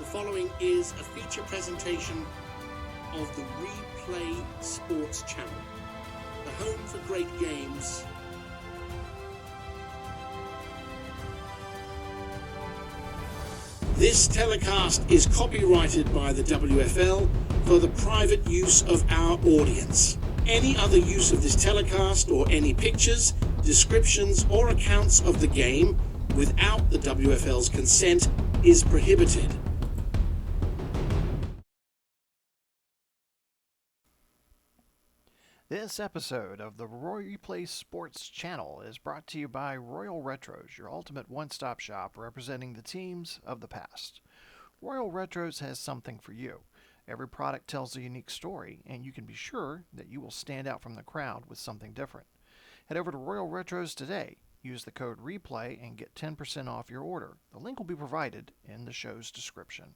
following is a feature presentation of the Replay Sports Channel, the home for great games. This telecast is copyrighted by the WFL for the private use of our audience. Any other use of this telecast or any pictures, descriptions or accounts of the game without the WFL's consent is prohibited. This episode of the Replay Sports Channel is brought to you by Royal Retros, your ultimate one-stop shop representing the teams of the past. Royal Retros has something for you. Every product tells a unique story, and you can be sure that you will stand out from the crowd with something different. Head over to Royal Retros today. Use the code REPLAY and get 10% off your order. The link will be provided in the show's description.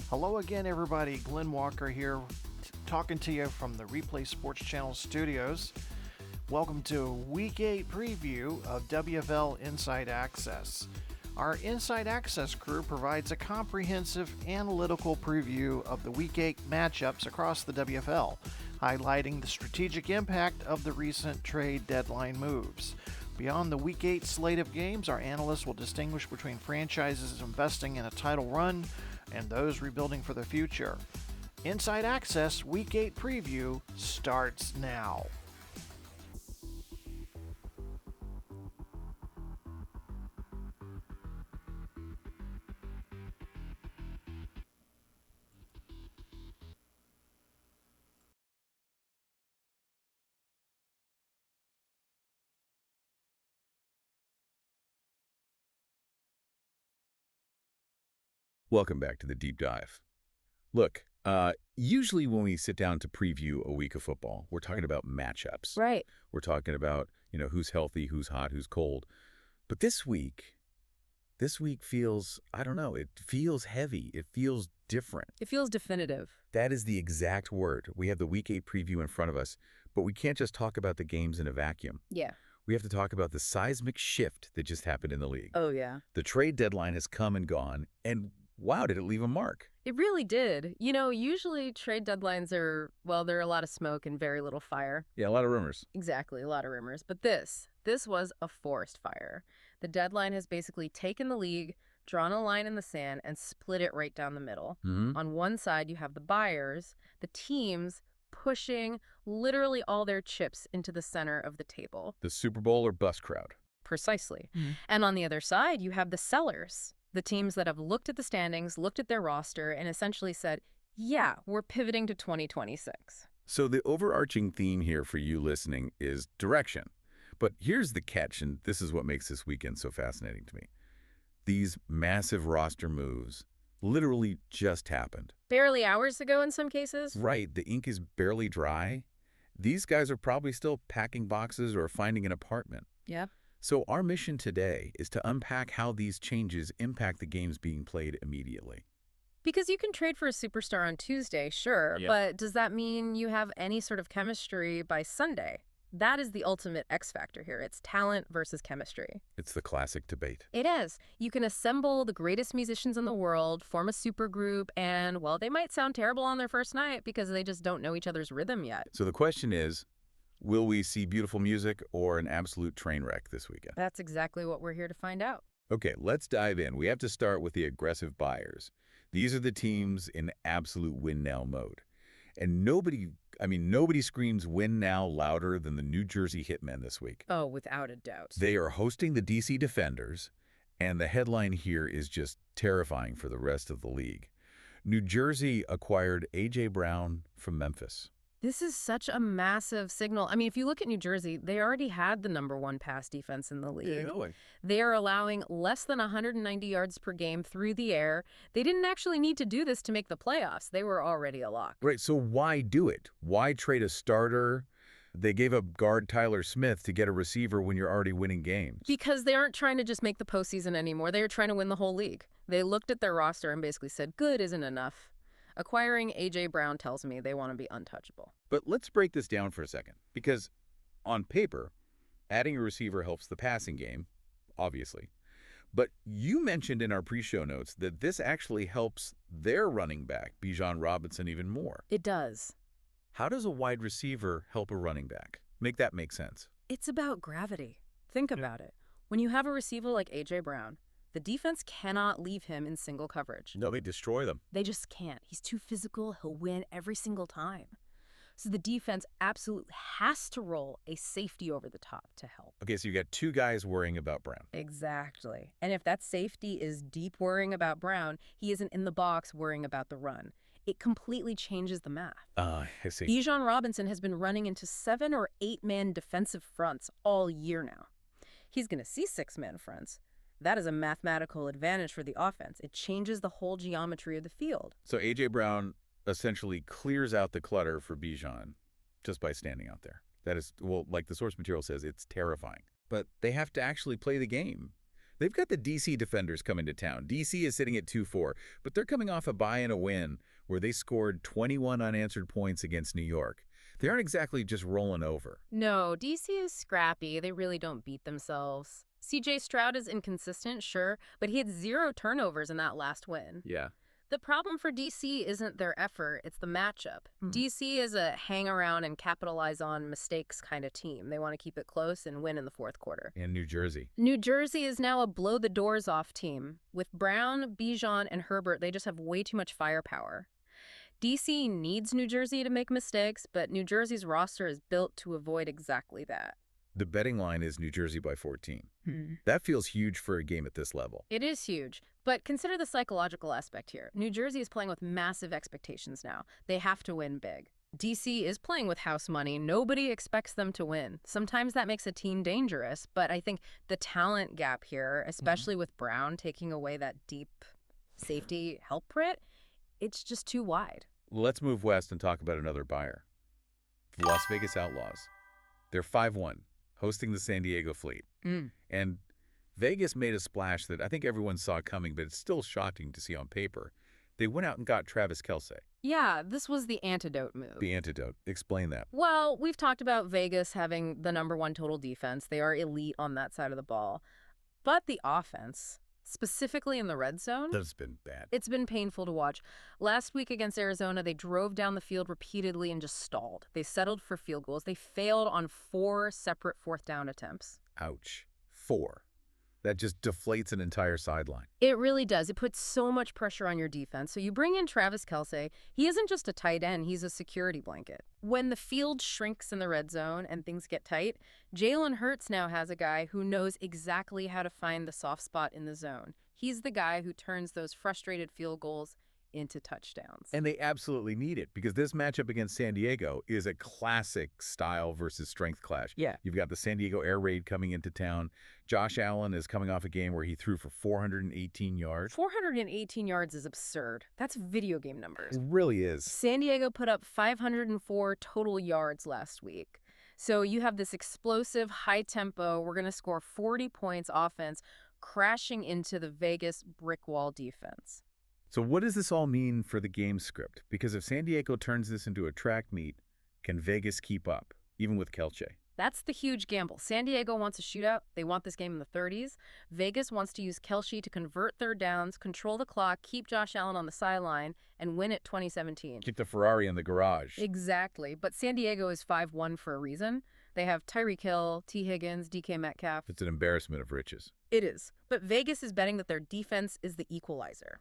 Hello again, everybody. Glenn Walker here, talking to you from the Replay Sports Channel studios. Welcome to Week 8 preview of WFL Inside Access. Our Inside Access crew provides a comprehensive analytical preview of the Week 8 matchups across the WFL, highlighting the strategic impact of the recent trade deadline moves. Beyond the Week 8 slate of games, our analysts will distinguish between franchises investing in a title run and those rebuilding for the future. Inside Access Week 8 preview starts now. Welcome back to the Deep Dive. Look, usually when we sit down to preview a week of football, we're talking about matchups. Right. We're talking about, who's healthy, who's hot, who's cold. But this week feels, I don't know, it feels heavy. It feels different. It feels definitive. That is the exact word. We have the Week 8 preview in front of us, but we can't just talk about the games in a vacuum. Yeah. We have to talk about the seismic shift that just happened in the league. Oh, yeah. The trade deadline has come and gone, and wow, did it leave a mark. It really did. Usually trade deadlines are, there are a lot of smoke and very little fire. Yeah, a lot of rumors. Exactly, a lot of rumors. But this was a forest fire. The deadline has basically taken the league, drawn a line in the sand, and split it right down the middle. Mm-hmm. On one side, you have the buyers, the teams pushing literally all their chips into the center of the table. The Super Bowl or bust crowd. Precisely. Mm-hmm. And on the other side, you have the sellers. The teams that have looked at the standings, looked at their roster, and essentially said, yeah, we're pivoting to 2026. So the overarching theme here for you listening is direction. But here's the catch, and this is what makes this weekend so fascinating to me. These massive roster moves literally just happened. Barely hours ago in some cases. Right, the ink is barely dry. These guys are probably still packing boxes or finding an apartment. Yeah. So our mission today is to unpack how these changes impact the games being played immediately. Because you can trade for a superstar on Tuesday, sure, Yeah. But does that mean you have any sort of chemistry by Sunday? That is the ultimate X factor here. It's talent versus chemistry. It's the classic debate. It is. You can assemble the greatest musicians in the world, form a supergroup, and, they might sound terrible on their first night because they just don't know each other's rhythm yet. So the question is, will we see beautiful music or an absolute train wreck this weekend? That's exactly what we're here to find out. Okay, let's dive in. We have to start with the aggressive buyers. These are the teams in absolute win-now mode. And nobody screams win now louder than the New Jersey Hitmen this week. Oh, without a doubt. They are hosting the DC Defenders, and the headline here is just terrifying for the rest of the league. New Jersey acquired A.J. Brown from Memphis. This is such a massive signal. If you look at New Jersey, they already had the #1 pass defense in the league. Yeah, They are allowing less than 190 yards per game through the air. They didn't actually need to do this to make the playoffs. They were already a lock. Right, so why do it? Why trade a starter? They gave up guard Tyler Smith to get a receiver when you're already winning games. Because they aren't trying to just make the postseason anymore. They are trying to win the whole league. They looked at their roster and basically said, good isn't enough. Acquiring A.J. Brown tells me they want to be untouchable. But let's break this down for a second, because on paper, adding a receiver helps the passing game, obviously. But you mentioned in our pre-show notes that this actually helps their running back, Bijan Robinson, even more. It does. How does a wide receiver help a running back? Make that make sense. It's about gravity. Think about it. When you have a receiver like A.J. Brown, the defense cannot leave him in single coverage. No, they destroy them. They just can't. He's too physical. He'll win every single time. So the defense absolutely has to roll a safety over the top to help. Okay, so you got two guys worrying about Brown. Exactly. And if that safety is deep worrying about Brown, he isn't in the box worrying about the run. It completely changes the math. I see. Bijan Robinson has been running into 7 or 8-man defensive fronts all year now. He's going to see 6-man fronts. That is a mathematical advantage for the offense. It changes the whole geometry of the field. So A.J. Brown essentially clears out the clutter for Bijan just by standing out there. That is, well, like the source material says, it's terrifying. But they have to actually play the game. They've got the D.C. defenders coming to town. D.C. is sitting at 2-4, but they're coming off a bye and a win where they scored 21 unanswered points against New York. They aren't exactly just rolling over. No, D.C. is scrappy. They really don't beat themselves. C.J. Stroud is inconsistent, sure, but he had 0 turnovers in that last win. Yeah. The problem for D.C. isn't their effort, it's the matchup. D.C. is a hang around and capitalize on mistakes kind of team. They want to keep it close and win in the fourth quarter. And New Jersey. New Jersey is now a blow-the-doors-off team. With Brown, Bijan, and Herbert, they just have way too much firepower. D.C. needs New Jersey to make mistakes, but New Jersey's roster is built to avoid exactly that. The betting line is New Jersey by 14. That feels huge for a game at this level. It is huge, but consider the psychological aspect here. New Jersey is playing with massive expectations now. They have to win big. DC is playing with house money. Nobody expects them to win. Sometimes that makes a team dangerous, but I think the talent gap here, especially with Brown taking away that deep safety help crit, it's just too wide. Let's move west and talk about another buyer. The Las Vegas Outlaws. They're 5-1. Hosting the San Diego Fleet. And Vegas made a splash that I think everyone saw coming, but it's still shocking to see on paper. They went out and got Travis Kelce. Yeah, this was the antidote move. The antidote. Explain that. Well, we've talked about Vegas having the #1 total defense. They are elite on that side of the ball. But the offense, specifically in the red zone, That's been bad. it's been painful to watch. Last week against Arizona, they drove down the field repeatedly and just stalled. They settled for field goals. They failed on 4 separate fourth down attempts. Ouch. 4. That just deflates an entire sideline. It really does. It puts so much pressure on your defense. So you bring in Travis Kelce. He isn't just a tight end. He's a security blanket. When the field shrinks in the red zone and things get tight, Jalen Hurts now has a guy who knows exactly how to find the soft spot in the zone. He's the guy who turns those frustrated field goals into touchdowns. And they absolutely need it because this matchup against San Diego is a classic style versus strength clash. Yeah. You've got the San Diego Air Raid coming into town. Josh Allen is coming off a game where he threw for 418 yards. 418 yards is absurd. That's video game numbers. It really is. San Diego put up 504 total yards last week. So you have this explosive, high-tempo, we're going to score 40 points offense crashing into the Vegas brick wall defense. So what does this all mean for the game script? Because if San Diego turns this into a track meet, can Vegas keep up, even with Kelce? That's the huge gamble. San Diego wants a shootout. They want this game in the 30s. Vegas wants to use Kelce to convert third downs, control the clock, keep Josh Allen on the sideline, and win it 2017. Keep the Ferrari in the garage. Exactly. But San Diego is 5-1 for a reason. They have Tyreek Hill, T. Higgins, DK Metcalf. It's an embarrassment of riches. It is. But Vegas is betting that their defense is the equalizer.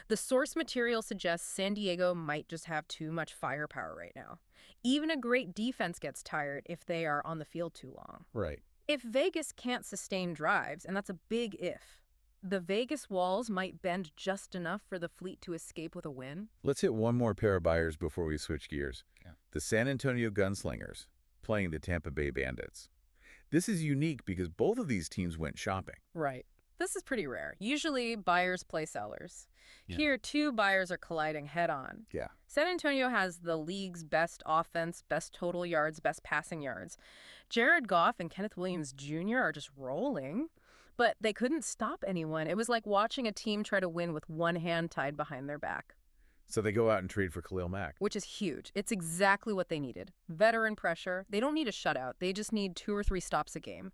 The source material suggests San Diego might just have too much firepower right now. Even a great defense gets tired if they are on the field too long. Right. If Vegas can't sustain drives, and that's a big if, the Vegas walls might bend just enough for the Fleet to escape with a win. Let's hit one more pair of buyers before we switch gears. Yeah. The San Antonio Gunslingers playing the Tampa Bay Bandits. This is unique because both of these teams went shopping. Right. This is pretty rare. Usually, buyers play sellers. Yeah. Here, 2 buyers are colliding head-on. Yeah. San Antonio has the league's best offense, best total yards, best passing yards. Jared Goff and Kenneth Williams Jr. are just rolling, but they couldn't stop anyone. It was like watching a team try to win with one hand tied behind their back. So they go out and trade for Khalil Mack. Which is huge. It's exactly what they needed. Veteran pressure. They don't need a shutout. They just need 2 or 3 stops a game.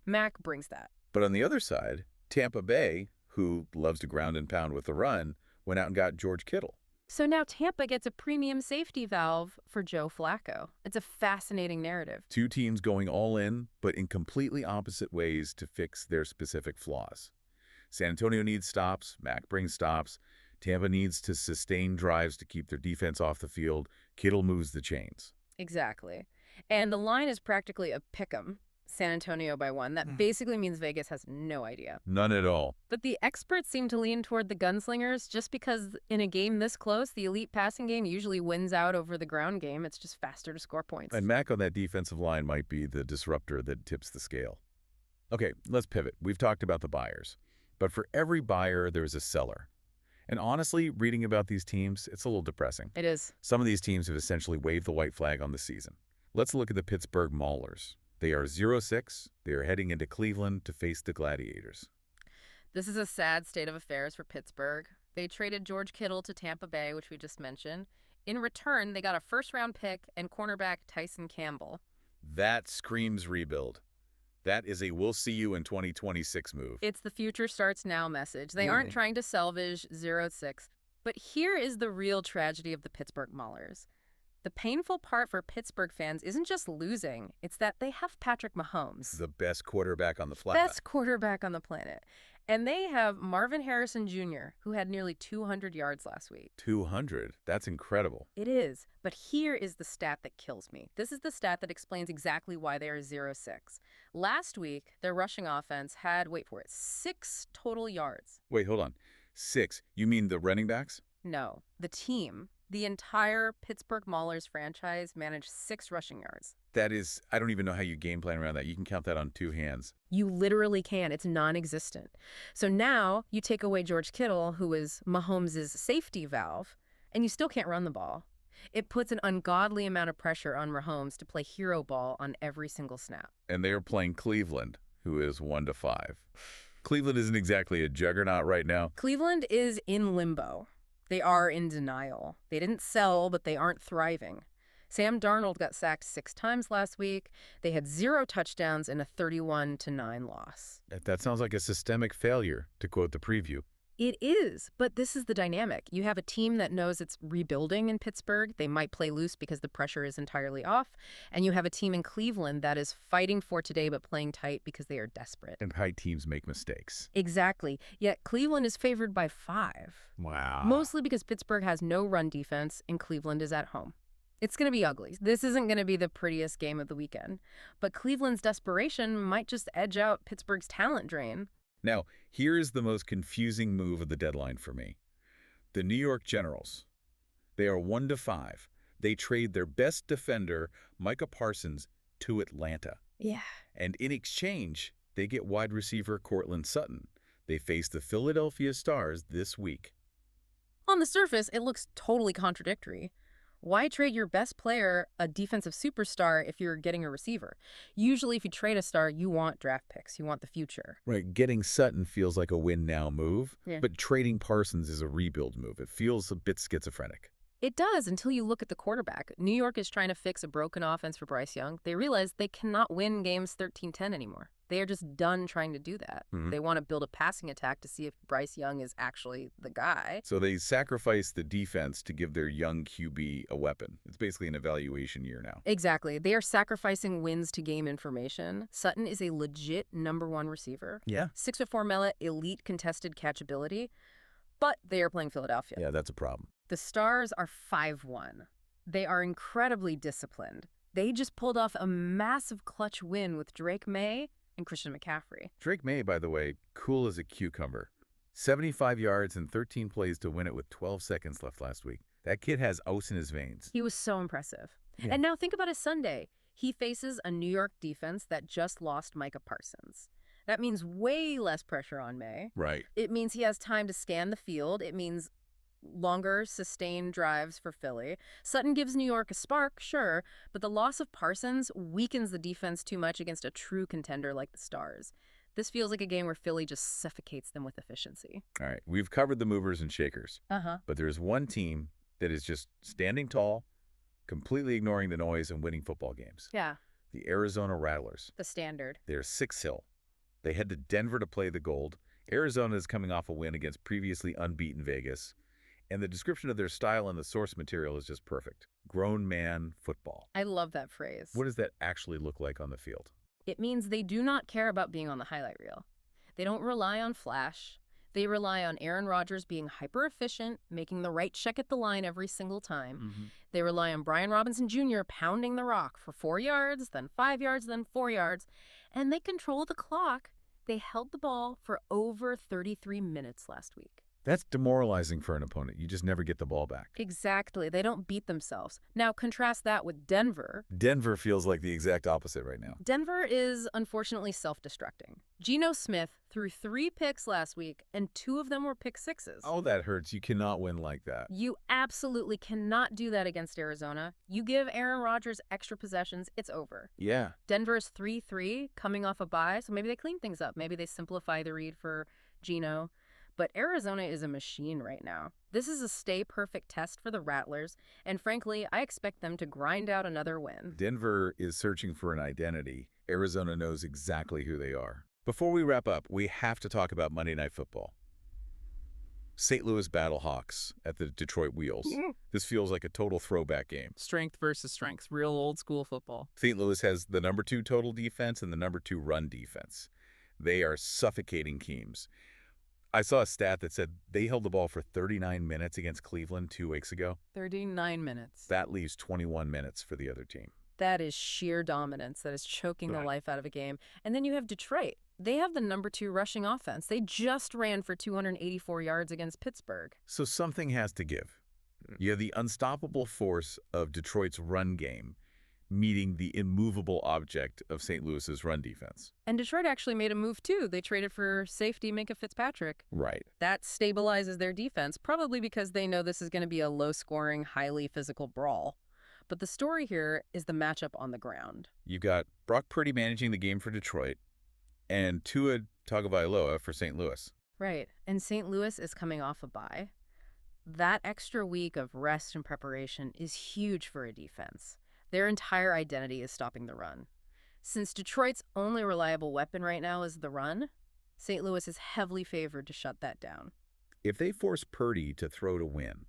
Mack brings that. But on the other side, Tampa Bay, who loves to ground and pound with the run, went out and got George Kittle. So now Tampa gets a premium safety valve for Joe Flacco. It's a fascinating narrative. 2 teams going all in, but in completely opposite ways to fix their specific flaws. San Antonio needs stops. Mack brings stops. Tampa needs to sustain drives to keep their defense off the field. Kittle moves the chains. Exactly. And the line is practically a pick'em. San Antonio by 1. That basically means Vegas has no idea. None at all. But the experts seem to lean toward the gunslingers just because in a game this close, the elite passing game usually wins out over the ground game. It's just faster to score points. And Mack on that defensive line might be the disruptor that tips the scale. Okay, let's pivot. We've talked about the buyers. But for every buyer, there's a seller. And honestly, reading about these teams, it's a little depressing. It is. Some of these teams have essentially waved the white flag on the season. Let's look at the Pittsburgh Maulers. They are 0-6. They are heading into Cleveland to face the Gladiators. This is a sad state of affairs for Pittsburgh. They traded George Kittle to Tampa Bay, which we just mentioned. In return, they got a first-round pick and cornerback Tyson Campbell. That screams rebuild. That is a we'll see you in 2026 move. It's the future starts now message. They aren't trying to salvage 0-6. But here is the real tragedy of the Pittsburgh Maulers. The painful part for Pittsburgh fans isn't just losing, it's that they have Patrick Mahomes. The best quarterback on the planet. Best quarterback on the planet. And they have Marvin Harrison Jr., who had nearly 200 yards last week. 200? That's incredible. It is. But here is the stat that kills me. This is the stat that explains exactly why they are 0-6. Last week, their rushing offense had, wait for it, 6 total yards. Wait, hold on. 6? You mean the running backs? No, the team. The entire Pittsburgh Maulers franchise managed 6 rushing yards. That is, I don't even know how you game plan around that. You can count that on 2 hands. You literally can. It's non-existent. So now you take away George Kittle, who is Mahomes' safety valve, and you still can't run the ball. It puts an ungodly amount of pressure on Mahomes to play hero ball on every single snap. And they are playing Cleveland, who is 1-5. Cleveland isn't exactly a juggernaut right now. Cleveland is in limbo. They are in denial. They didn't sell, but they aren't thriving. Sam Darnold got sacked 6 times last week. They had 0 touchdowns in a 31-9 loss. That sounds like a systemic failure, to quote the preview. It is, but this is the dynamic. You have a team that knows it's rebuilding in Pittsburgh. They might play loose because the pressure is entirely off. And you have a team in Cleveland that is fighting for today but playing tight because they are desperate. And high teams make mistakes. Exactly. Yet Cleveland is favored by 5. Wow. Mostly because Pittsburgh has no run defense and Cleveland is at home. It's going to be ugly. This isn't going to be the prettiest game of the weekend. But Cleveland's desperation might just edge out Pittsburgh's talent drain. Now, here is the most confusing move of the deadline for me. The New York Generals. They are 1-5. They trade their best defender, Micah Parsons, to Atlanta. Yeah. And in exchange, they get wide receiver Cortland Sutton. They face the Philadelphia Stars this week. On the surface, it looks totally contradictory. Why trade your best player, a defensive superstar, if you're getting a receiver? Usually, if you trade a star, you want draft picks. You want the future. Right. Getting Sutton feels like a win-now move, Yeah. but trading Parsons is a rebuild move. It feels a bit schizophrenic. It does until you look at the quarterback. New York is trying to fix a broken offense for Bryce Young. They realize they cannot win games 13-10 anymore. They are just done trying to do that. Mhm. They want to build a passing attack to see if Bryce Young is actually the guy. So they sacrifice the defense to give their young QB a weapon. It's basically an evaluation year now. Exactly. They are sacrificing wins to game information. Sutton is a legit #1 receiver. Yeah. 6'4" mellet, elite contested catchability. But they are playing Philadelphia. Yeah, that's a problem. The Stars are 5-1. They are incredibly disciplined. They just pulled off a massive clutch win with Drake May and Christian McCaffrey. Drake May, by the way, cool as a cucumber. 75 yards and 13 plays to win it with 12 seconds left last week. That kid has ice in his veins. He was so impressive. Yeah. And now think about his Sunday. He faces a New York defense that just lost Micah Parsons. That means way less pressure on May. Right. It means he has time to scan the field. It means longer, sustained drives for Philly. Sutton gives New York a spark, sure, but the loss of Parsons weakens the defense too much against a true contender like the Stars. This feels like a game where Philly just suffocates them with efficiency. All right. We've covered the movers and shakers. Uh-huh. But there's one team that is just standing tall, completely ignoring the noise and winning football games. Yeah, The Arizona Rattlers. the standard. They're 6-0. They head to Denver to play the Gold. Arizona is coming off a win against previously unbeaten Vegas. And the description of their style in the source material is just perfect. Grown man football. I love that phrase. What does that actually look like on the field? It means they do not care about being on the highlight reel. They don't rely on flash. They rely on Aaron Rodgers being hyper-efficient, making the right check at the line every single time. They rely on Brian Robinson Jr. pounding the rock for 4 yards, then 5 yards, then 4 yards. And they control the clock. They held the ball for over 33 minutes last week. That's demoralizing for an opponent. You just never get the ball back. Exactly. They don't beat themselves. Now, contrast that with Denver. Denver feels like the exact opposite right now. Denver is unfortunately self-destructing. Geno Smith threw 3 picks last week, and 2 of them were pick sixes. Oh, that hurts. You cannot win like that. You absolutely cannot do that against Arizona. You give Aaron Rodgers extra possessions, it's over. Yeah. Denver's 3-3 coming off a bye, so maybe they clean things up. Maybe they simplify the read for Geno. But Arizona is a machine right now. This is a stay-perfect test for the Rattlers, and frankly, I expect them to grind out another win. Denver is searching for an identity. Arizona knows exactly who they are. Before we wrap up, we have to talk about Monday Night Football. St. Louis Battlehawks at the Detroit Wheels. This feels like a total throwback game. Strength versus strength, real old school football. St. Louis has the number 2 total defense and the number 2 run defense. They are suffocating teams. I saw a stat that said they held the ball for 39 minutes against Cleveland 2 weeks ago. 39 minutes. That leaves 21 minutes for the other team. That is sheer dominance. That is choking the life out of a game. And then you have Detroit. They have the number 2 rushing offense. They just ran for 284 yards against Pittsburgh. So something has to give. You have the unstoppable force of Detroit's run game meeting the immovable object of St. Louis's run defense. And Detroit actually made a move, too. They traded for safety Minka Fitzpatrick. Right. That stabilizes their defense, probably because they know this is going to be a low-scoring, highly physical brawl. But the story here is the matchup on the ground. You've got Brock Purdy managing the game for Detroit and Tua Tagovailoa for St. Louis. Right. And St. Louis is coming off a bye. That extra week of rest and preparation is huge for a defense. Their entire identity is stopping the run. Since Detroit's only reliable weapon right now is the run, St. Louis is heavily favored to shut that down. If they force Purdy to throw to win,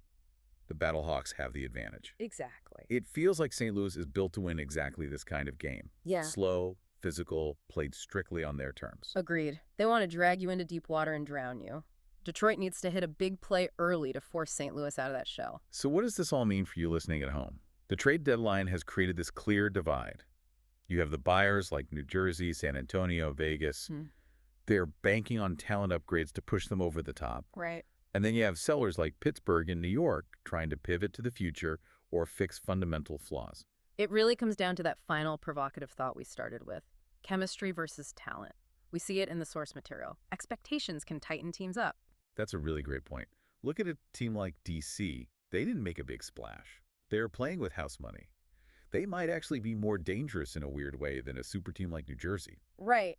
the Battlehawks have the advantage. Exactly. It feels like St. Louis is built to win exactly this kind of game. Yeah. Slow, physical, played strictly on their terms. Agreed. They want to drag you into deep water and drown you. Detroit needs to hit a big play early to force St. Louis out of that shell. So what does this all mean for you listening at home? The trade deadline has created this clear divide. You have the buyers like New Jersey, San Antonio, Vegas. They're banking on talent upgrades to push them over the top. Right. And then you have sellers like Pittsburgh and New York trying to pivot to the future or fix fundamental flaws. It really comes down to that final provocative thought we started with. Chemistry versus talent. We see it in the source material. Expectations can tighten teams up. That's a really great point. Look at a team like DC. They didn't make a big splash. They're playing with house money. They might actually be more dangerous in a weird way than a super team like New Jersey. Right.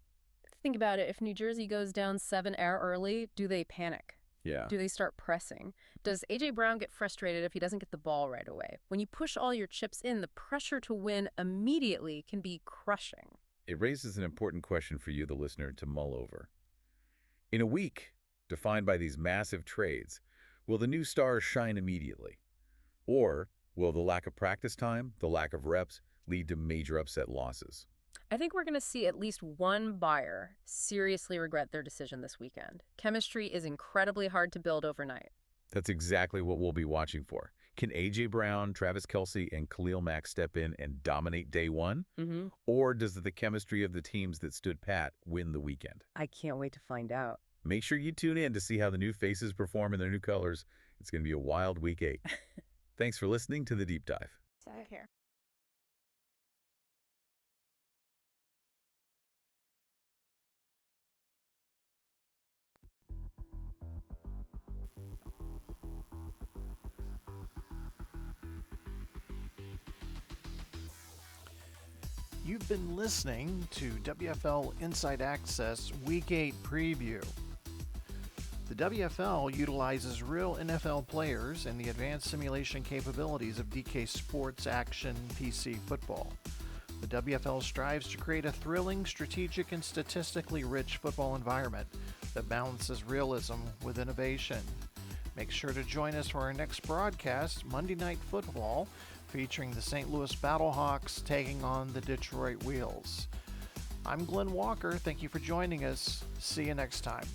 Think about it. If New Jersey goes down 7 early, do they panic? Yeah. Do they start pressing? Does A.J. Brown get frustrated if he doesn't get the ball right away? When you push all your chips in, the pressure to win immediately can be crushing. It raises an important question for you, the listener, to mull over. In a week defined by these massive trades, will the new stars shine immediately? Or will the lack of practice time, the lack of reps, lead to major upset losses? I think we're going to see at least one buyer seriously regret their decision this weekend. Chemistry is incredibly hard to build overnight. That's exactly what we'll be watching for. Can A.J. Brown, Travis Kelce, and Khalil Mack step in and dominate day one? Or does the chemistry of the teams that stood pat win the weekend? I can't wait to find out. Make sure you tune in to see how the new faces perform in their new colors. It's going to be a wild week 8. Thanks for listening to The Deep Dive. Here. You've been listening to WFL Inside Access Week 8 Preview. The WFL utilizes real NFL players and the advanced simulation capabilities of DK Sports Action PC football. The WFL strives to create a thrilling, strategic, and statistically rich football environment that balances realism with innovation. Make sure to join us for our next broadcast, Monday Night Football, featuring the St. Louis Battlehawks taking on the Detroit Wheels. I'm Glenn Walker. Thank you for joining us. See you next time.